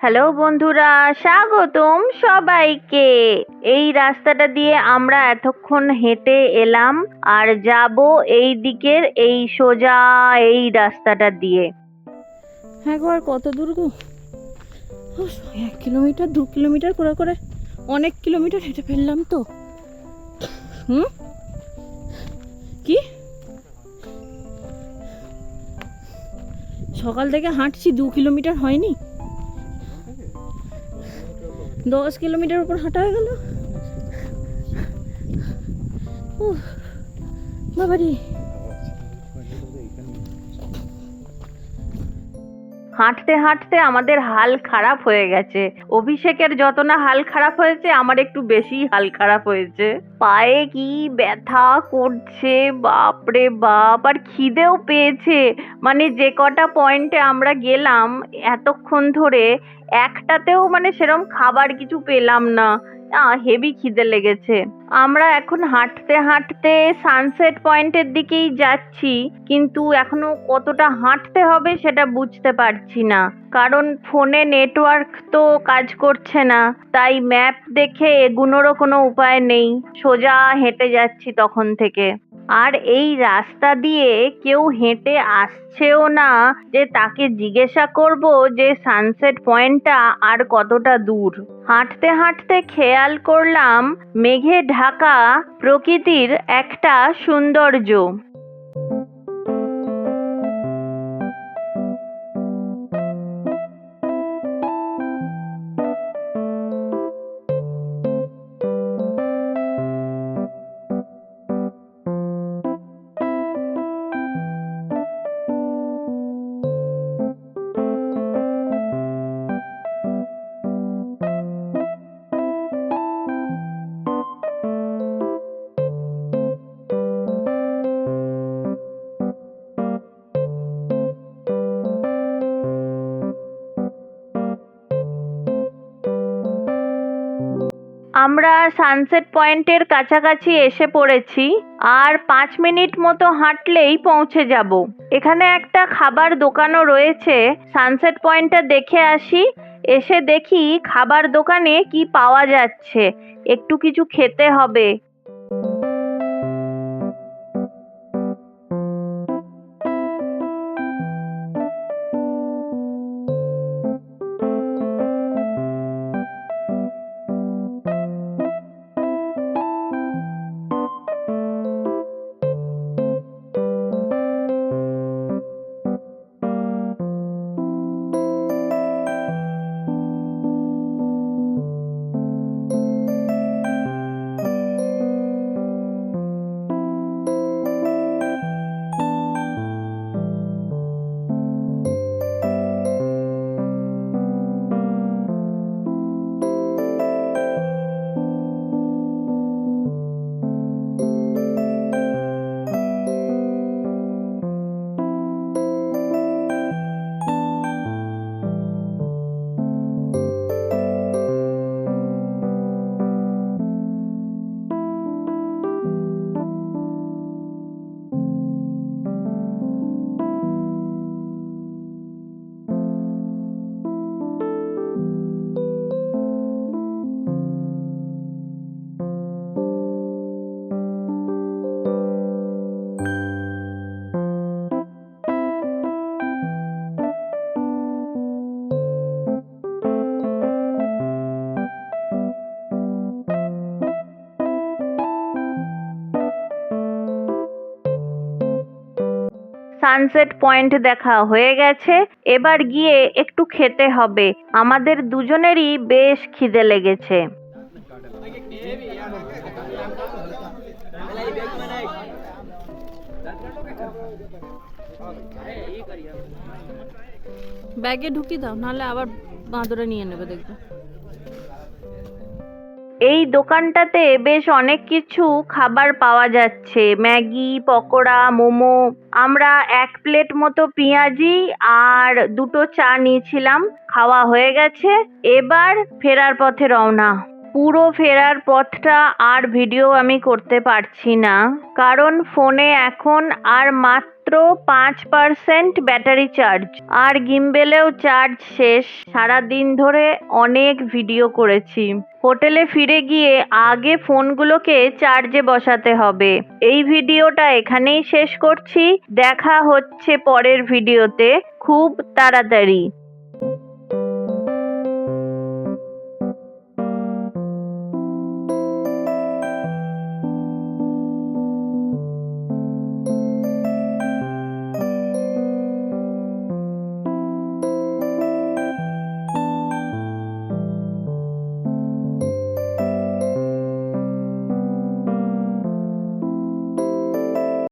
Hello বন্ধুরা, স্বাগতম সবাইকে। এই রাস্তাটা দিয়ে আমরা এতক্ষণ হেঁটে এলাম আর যাব এই দিকের এই সোজা এই রাস্তাটা দিয়ে। হ্যাঁ গো, আর কত দূর গো? 1 কিলোমিটার 2 কিলোমিটার করে করে অনেক কিলোমিটার হেঁটে ফেললাম তো। কি সকাল থেকে হাঁটছি, 2 কিলোমিটার হয়নি, 10 কিলোমিটার উপর হাঁটা হয়ে গেল। বাবারি, হাঁটতে হাঁটতে আমাদের হাল খারাপ হয়ে গেছে। অভিষেকের যত না হাল খারাপ হয়েছে, আমার একটু বেশি হাল খারাপ হয়েছে। পায়ে কি ব্যথা করছে, বাপরে বাপ! আর খিদেও পেয়েছে। মানে যে কটা পয়েন্টে আমরা গেলাম এতক্ষণ ধরে, একটাতেও মানে সেরকম খাবার কিছু পেলাম না। হেভি খিদে লেগেছে। আমরা এখন হাঁটতে হাঁটতে সানসেট পয়েন্টের দিকেই যাচ্ছি, কিন্তু এখনো কতটা হাঁটতে হবে সেটা বুঝতে পারছি না, কারণ ফোনে নেটওয়ার্ক তো কাজ করছে না। তাই ম্যাপ দেখে এগুনোরও কোনো উপায় নেই, সোজা হেঁটে যাচ্ছি তখন থেকে। আর এই রাস্তা দিয়ে কেউ হেঁটে আসছেও না যে তাকে জিজ্ঞাসা করব যে সানসেট পয়েন্টটা আর কতটা দূর। হাঁটতে হাঁটতে খেয়াল করলাম মেঘে ঢাকা প্রকৃতির একটা সৌন্দর্য। আমরা সানসেট পয়েন্টের কাছাকাছি এসে পড়েছি, আর 5 মিনিট মতো হাঁটলেই পৌঁছে যাব। এখানে একটা খাবার দোকানও রয়েছে। সানসেট পয়েন্টটা দেখে আসি, এসে দেখি খাবার দোকানে কি পাওয়া যাচ্ছে। একটু কিছু খেতে হবে। সানসেট পয়েন্ট দেখা হয়ে গেছে, এবার গিয়ে একটু খেতে হবে। আমাদের দুজনেরই বেশ খিদে লেগেছে। ব্যাগে ঢুকিয়ে দাও, নাহলে আবার বাঁদরে নিয়ে নেবে, দেখবে। এই দোকানটাতে বেশ অনেক কিছু খাবার পাওয়া যাচ্ছে, ম্যাগি, পকোড়া, মোমো। আমরা 1 প্লেট মতো পেঁয়াজি আর 2টো চা নিয়েছিলাম। খাওয়া হয়ে গেছে, এবার ফেরার পথে রওনা। পুরো ফেরার পথটা আর ভিডিও আমি করতে পারছি না, কারণ ফোনে এখন আর মাত্র 5% ব্যাটারি চার্জ, আর গিম্বেলেও চার্জ শেষ। সারাদিন ধরে অনেক ভিডিও করেছি। হোটেলে ফিরে গিয়ে আগে ফোনগুলোকে চার্জে বসাতে হবে। এই ভিডিওটা এখানেই শেষ করছি। দেখা হচ্ছে পরের ভিডিওতে খুব তাড়াতাড়ি।